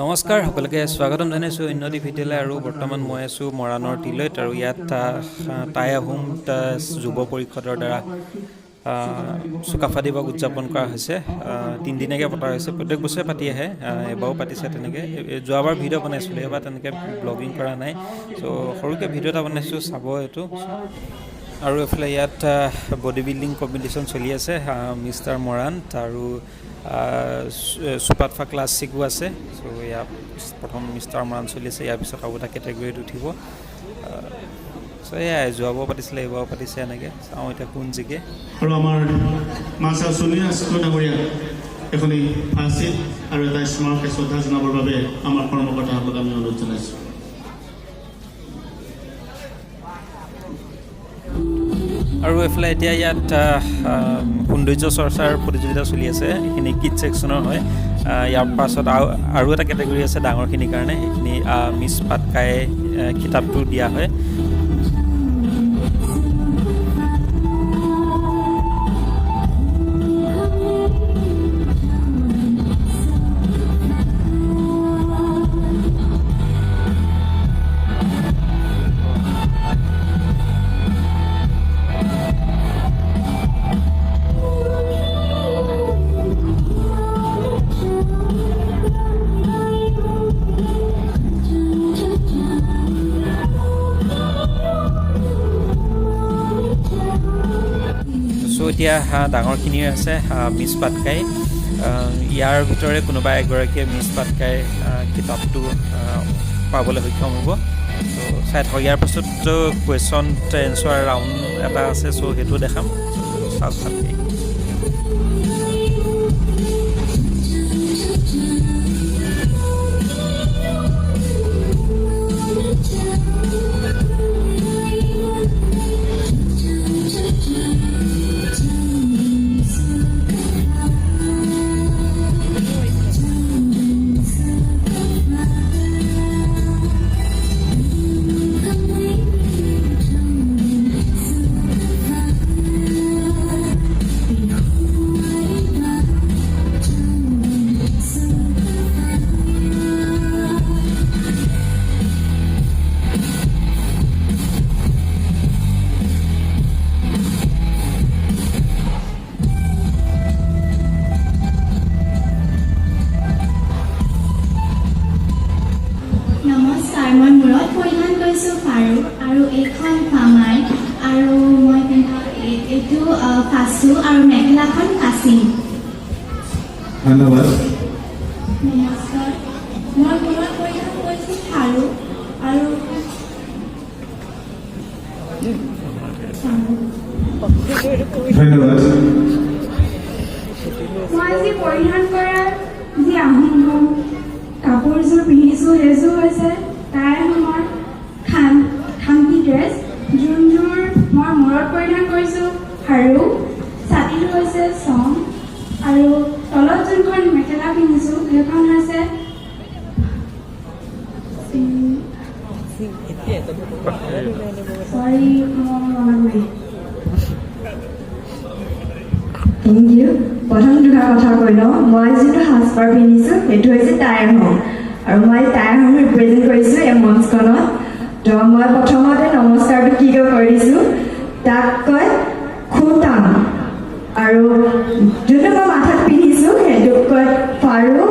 নমস্কাৰ সকলোকে স্বাগতম জনাইছোঁ অন্যটি ভিডিঅ'লৈ আৰু বৰ্তমান মই আছোঁ মৰাণৰ টিলৈত আৰু ইয়াত টাই আহোম যুৱ পৰিষদৰ দ্বাৰা চুকাফা দিৱস উদযাপন কৰা হৈছে 3 দিনীয়াকৈ পতা হৈছে প্ৰত্যেক বছৰে পাতি আহে এবাৰো পাতিছে তেনেকৈ যোৱাবাৰ ভিডিঅ' বনাইছিলোঁ এবাৰ তেনেকৈ ব্লগিং কৰা নাই চ' সৰুকৈ ভিডিঅ' এটা বনাইছোঁ চাব এইটো আৰু এইফালে ইয়াত বডি বিল্ডিং কম্পিটিশ্যন চলি আছে মিষ্টাৰ মৰাণ আৰু Su-Pat-Pha ক্লাছ 6 আছে চ' ইয়াত প্ৰথম মিষ্টাৰ মৰাণ চলি আছে ইয়াৰ পিছত আৰু এটা কেটেগৰীত উঠিব চ' এয়াই যোৱাবাৰ পাতিছিলে এইবাৰো পাতিছে এনেকৈ চাওঁ এতিয়া কোন জিকে আৰু আমাৰ মাছা সোনিয়া ডাঙৰীয়া এখনি ফাঁচিত আৰু এটা স্মাৰক শ্ৰদ্ধা জনাবৰ বাবে আমাৰ কৰ্মকৰ্তাসকলক আমি অনুৰোধ জনাইছোঁ আৰু এইফালে এতিয়া ইয়াত সৌন্দৰ্য চৰ্চাৰ প্ৰতিযোগিতা চলি আছে এইখিনি কিড ছেকশ্যনৰ হয় ইয়াৰ পাছত আৰু এটা কেটেগৰী আছে ডাঙৰখিনিৰ কাৰণে সেইখিনি মিছ পাটকাই কিতাপটো দিয়া হয় এতিয়া ডাঙৰখিনিৰ আছে মিছ পাটকাই ইয়াৰ ভিতৰে কোনোবা এগৰাকীয়ে মিছ পাটকাই কিতাপটো পাবলৈ সক্ষম হ'ব ত' চাই থাকক ইয়াৰ পাছত কুৱেশ্যন এনচাৰ ৰাউণ্ড এটা আছে চ' সেইটো দেখাম চাওক ভালকৈ আৰু এইখন ফামাই আৰু মই এইটো ফাচু আৰু মেখেলাখন ফাচিম ধন্যবাদ নমস্কাৰ মই মূৰত পৰিধান কৰিছোঁ খাৰু আৰু ধন্যবাদ মই আজি পৰিধান কৰা যি আহোম কাপোৰযোৰ পিন্ধিছোঁ সেইযোৰ হৈছে টাই আহোমৰ খামটি ড্ৰেছ যোনযোৰ মই মূৰত পৰিধান কৰিছোঁ আৰু ছাতিটো হৈছে চম আৰু তলত যোনখন মেখেলা পিন্ধিছোঁ সেইখন হৈছে চৰি মোৰ মনত নাই থেংক ইউ প্ৰথম দুটা কথা কৈ লওঁ মই যিটো সাজপাৰ পিন্ধিছোঁ সেইটো হৈছে টাই আহোম আৰু মই টাই আহোম ৰিপ্ৰেজেণ্ট কৰিছোঁ এই মঞ্চখনত তো মই প্ৰথমতে নমস্কাৰটো কি কৰিছোঁ তাক কয় খুটাম আৰু যোনটো মই মাথাত পিন্ধিছোঁ সেইটোক কয় ফাৰু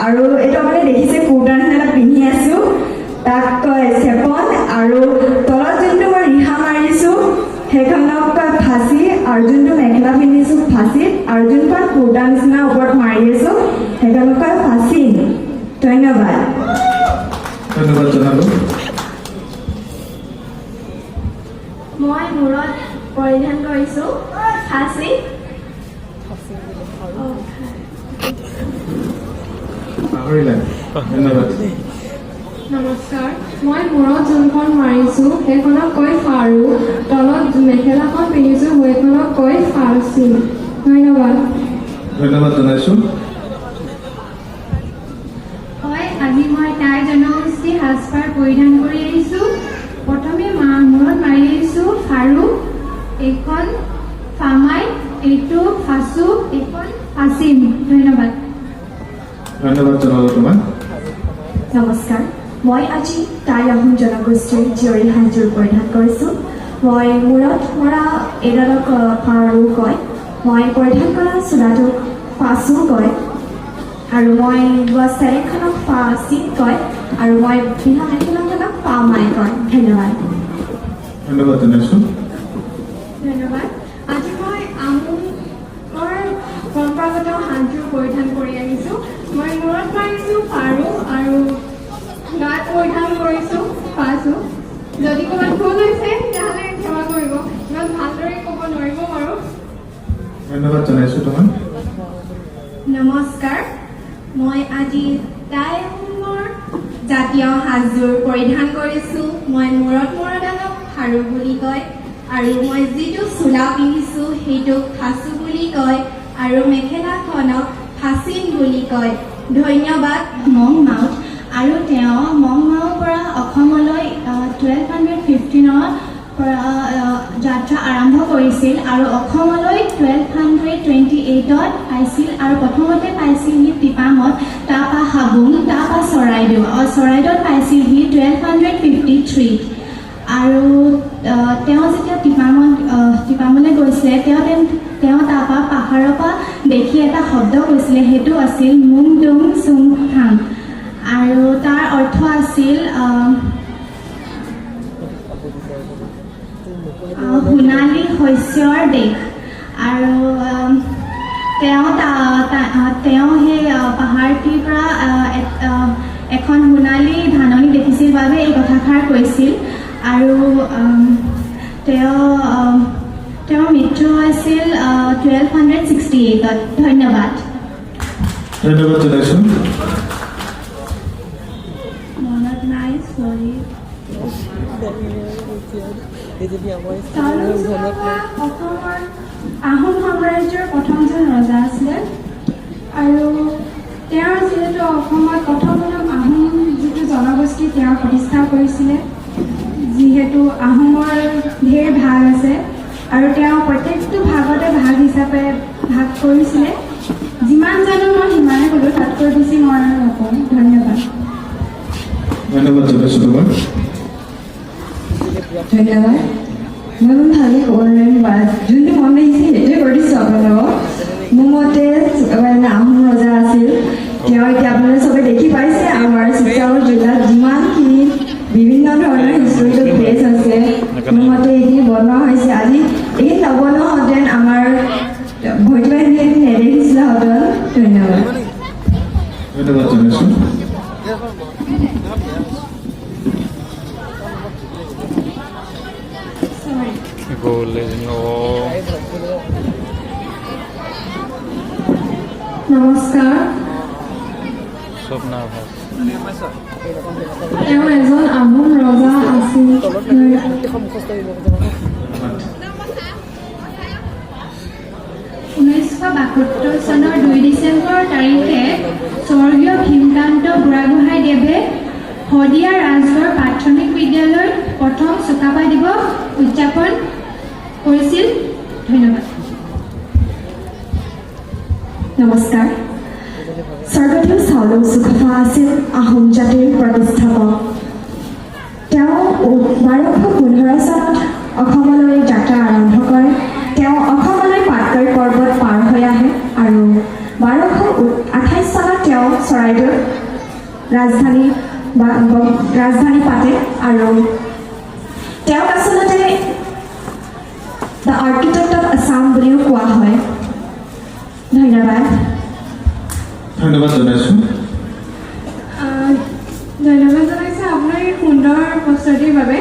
আৰু এইটো আপুনি দেখিছে কুৰ্তাৰ নিচিনা পিন্ধি আছোঁ তাক কয় চেপন আৰু তলত যোনটো মই ৰিহা মাৰিছোঁ সেইখনক কয় ফাঁচি আৰু যোনটো মেখেলা পিন্ধিছোঁ ফাঁচিত আৰু যোনখন কুৰ্তাৰ নিচিনা ওপৰত মাৰি আছোঁ সেইখনক কয় ফাঁচিন ধন্যবাদ ধন্যবাদ জনালোঁ মই মূৰত পৰিধান কৰিছোঁ ফাঁচি ধন্যবাদ নমস্কাৰ মই মূৰত যোনখন মাৰিছোঁ সেইখনক কয় ফাৰু তলত মেখেলাখন পিন্ধিছোঁ সেইখনক কয় ফাৰ্চি ধন্যবাদ ধন্যবাদ জনাইছোঁ হয় আজি মই টাই জনগোষ্ঠী সাজপাৰ পৰিধান কৰি আহিছোঁ প্ৰথমে মূৰত মাৰি আহিছোঁ ফাৰু এইখন ফামাই এইটো ফাচু এইখন ফাচিম ধন্যবাদ ধন্যবাদ জনালোঁ তোমাক মই আজি টাই আহোম জনগোষ্ঠীৰ জীয়ৰী সাজযোৰ পৰিধান কৰিছোঁ মই মূৰত মৰা এডালক ফাৰো কয় মই পৰিধান কৰা চোলাটোক পাছো কয় আৰু মই লোৱা চেৰেকখনক চিট কয় আৰু মই পিন্ধা মেখেলাখনক মাই কয় ধন্যবাদ ধন্যবাদ জনাইছোঁ ধন্যবাদ আজি মই আহোমৰ পৰম্পৰাগত সাজযোৰ পৰিধান কৰি আহিছোঁ মই মূৰত মাৰিছোঁ ফাৰু আৰু গাত পৰিধান কৰিছোঁ পাছো যদি ক'ৰবাত ভুল হৈছে তেতিয়াহ'লে ক্ষমা কৰিব ইমান ভালদৰে ক'ব নোৱাৰিব বাৰু ধন্যবাদ জনাইছোঁ তোমাক নমস্কাৰ মই আজি টাই আহোমৰ জাতীয় সাজযোৰ পৰিধান কৰিছোঁ মই মূৰত মৰাডালক ফাৰু বুলি কয় আৰু মই যিটো চোলা পিন্ধিছোঁ সেইটোক ফাচু বুলি কয় আৰু মেখেলাখনক ফাচিন বুলি কয় ধন্যবাদ মং মাউথ আৰু তেওঁ মং মাউৰ পৰা অসমলৈ 1215 পৰা যাত্ৰা আৰম্ভ কৰিছিল আৰু অসমলৈ 1228ত পাইছিল আৰু প্ৰথমতে পাইছিল সি টিপামত তাৰপৰা হাবুং তাৰপৰা চৰাইদেউত পাইছিল সি 1253 আৰু তেওঁ যেতিয়া টিপামলৈ গৈছিলে তেওঁ তাৰপৰা পাহাৰৰ পৰা দেখি এটা শব্দ কৈছিলে সেইটো আছিল মুং দুং চুং থাং আৰু তাৰ অৰ্থ আছিল সোণালী শস্যৰ দেশ আৰু তেওঁ সেই পাহাৰটিৰ পৰা এখন সোণালী ধাননি দেখিছিল বাবে এই কথাষাৰ কৈছিল আৰু তেওঁৰ মৃত্যু হৈছিল 1268ত ধন্যবাদ ধন্যবাদ জনাইছোঁ মনত নাই চৰি অসমৰ আহোম সাম্ৰাজ্যৰ প্ৰথমজন ৰজা আছিলে আৰু তেওঁৰ যিহেতু অসমত প্ৰথম আহোম যিটো জনগোষ্ঠী তেওঁ প্ৰতিষ্ঠা কৰিছিলে যিহেতু আহোমৰ ঢেৰ ভাগ আছে আৰু তেওঁ প্ৰত্যেকটো ভাগতে ভাগ হিচাপে ভাগ কৰিছিলে যিমান জানো মই সিমানে ক'লোঁ তাতকৈ বেছি মই নকওঁ ধন্যবাদ ধন্যবাদ জনাইছোঁ তোমাক ধন্যবাদ মই ভালেই ক'ব নোৱাৰিম যোনটো মন লাগিছে সেইটোৱে কৰিছোঁ আপোনালোকক মোৰ মতে আহোম ৰজা আছিল তেওঁ এতিয়া আপোনালোকে চবে দেখি পাইছে আমাৰ শিৱসাগৰ জিলাত যিমানখিনি বিভিন্ন ধৰণৰ হিষ্টৰিকেল প্লেচ আছে মোৰ মতে এইখিনি বনোৱা হৈছে আজি এইখিনি নবনোৱাহেঁতেন আমাৰ ভৰিটোৱাইখিনি নেদেখিছিলেহেঁতেন ধন্যবাদ ধন্যবাদ জনাইছোঁ নমস্কাৰ তেওঁ এজন আহোম ৰজা আছিল 1972 চনৰ 2 ডিচেম্বৰ তাৰিখে স্বৰ্গীয় ভীমকান্ত বুঢ়াগোহাঁইদেৱে শদিয়া ৰাজগড় প্ৰাথমিক বিদ্যালয়ত প্ৰথম চুকাফা দিৱস উদযাপন কৰিছিল ধন্যবাদ নমস্কাৰ স্বৰ্গদেউ চাওলুং চুকাফা আছিল আহোম জাতিৰ প্ৰতিষ্ঠাপক তেওঁ 1215 চনত অসমলৈ যাত্ৰা আৰম্ভ কৰে তেওঁ অসমলৈ পাটকাই পৰ্বত পাৰ হৈ আহে আৰু 1228 চনত তেওঁ চৰাইদেউত ৰাজধানী পাতে আৰু তেওঁক আচলতে দ্য আৰ্কিটেক্ট অফ আছাম বুলিও কোৱা হয় ধন্যবাদ ধন্যবাদ জনাইছোঁ ধন্যবাদ জনাইছোঁ আপোনাৰ এই সুন্দৰ প্ৰশ্নটিৰ বাবে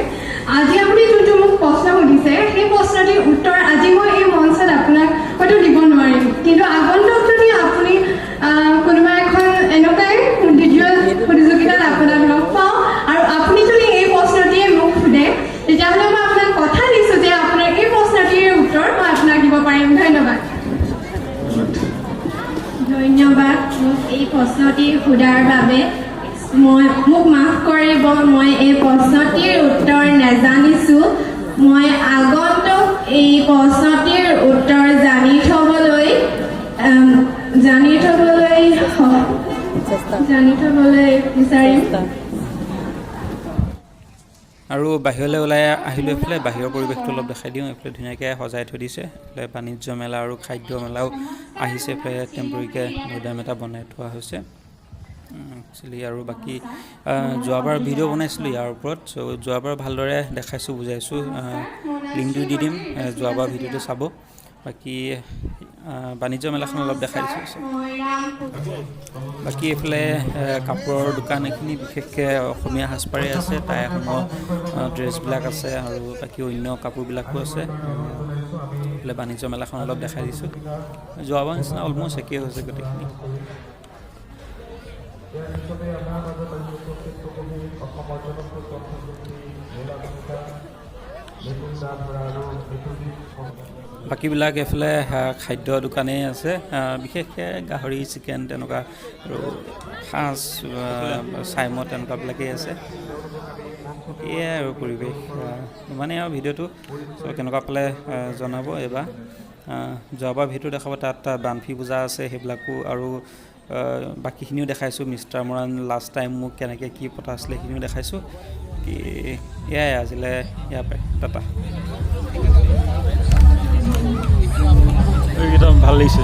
আজি আপুনি যোনটো মোক প্ৰশ্ন সুধিছে সেই প্ৰশ্নটিৰ উত্তৰ আজি মই এই মঞ্চত আপোনাক হয়তো দিব নোৱাৰিম কিন্তু আগন্তুক যদি আপুনি কোনোবা এখন এনেকুৱাই ভিজুৱেল প্ৰতিযোগিতাত আপোনাক লগ পাওঁ আৰু আপুনি যদি এই প্ৰশ্নটিয়ে মোক সোধে তেতিয়াহ'লে মই আপোনাক কথা দিছোঁ যে আপোনাৰ এই প্ৰশ্নটিৰ উত্তৰ মই আপোনাক দিব পাৰিম ধন্যবাদ ধন্যবাদ মোক এই প্ৰশ্নটি সোধাৰ বাবে মোক মাফ কৰিব মই এই প্ৰশ্নটিৰ উত্তৰ নাজানিছোঁ মই আগন্তুক এই প্ৰশ্নটিৰ উত্তৰ জানি থ'বলৈ বিচাৰিম আৰু বাহিৰলৈ ওলাই আহিলোঁ এইফালে বাহিৰৰ পৰিৱেশটো অলপ দেখাই দিওঁ এইফালে ধুনীয়াকৈ সজাই থৈ দিছে এইফালে বাণিজ্য মেলা আৰু খাদ্য মেলাও আহিছে এইফালে টেম্পৰেৰীকৈ মৈদাম এটা বনাই থোৱা হৈছে একচুৱেলি আৰু বাকী যোৱাবাৰ ভিডিঅ' বনাইছিলোঁ ইয়াৰ ওপৰত চ' যোৱাবাৰ ভালদৰে দেখাইছোঁ বুজাইছোঁ লিংকটো দি দিম যোৱাবাৰ ভিডিঅ'টো চাব বাকী বাণিজ্য মেলাখন অলপ দেখাই দিছোঁ বাকী এইফালে কাপোৰৰ দোকান এইখিনি বিশেষকৈ অসমীয়া সাজপাৰেই আছে টাই আহোমৰ ড্ৰেছবিলাক আছে আৰু বাকী অন্য কাপোৰবিলাকো আছে এইফালে বাণিজ্য মেলাখন অলপ দেখাই দিছোঁ যোৱাবাৰ নিচিনা অলম'ষ্ট একেই হৈছে গোটেইখিনি বাকীবিলাক এইফালে খাদ্য দোকানেই আছে বিশেষকৈ গাহৰি চিকেন তেনেকুৱা আৰু সাজ চাইমদ তেনেকুৱাবিলাকেই আছে এয়াই আৰু পৰিৱেশ ইমানেই আৰু ভিডিঅ'টো চ' কেনেকুৱা পালে জনাব এইবাৰ যোৱাবাৰ ভিডিঅ' দেখাব তাত বানফি পূজা আছে সেইবিলাকো আৰু বাকীখিনিও দেখাইছোঁ মিষ্টাৰ মৰাণ লাষ্ট টাইম মোক কেনেকৈ কি পতা আছিলে সেইখিনিও দেখাইছোঁ এয়াই আজিলৈ ইয়াৰ পৰাই টাটা একদম ভাল লাগিছে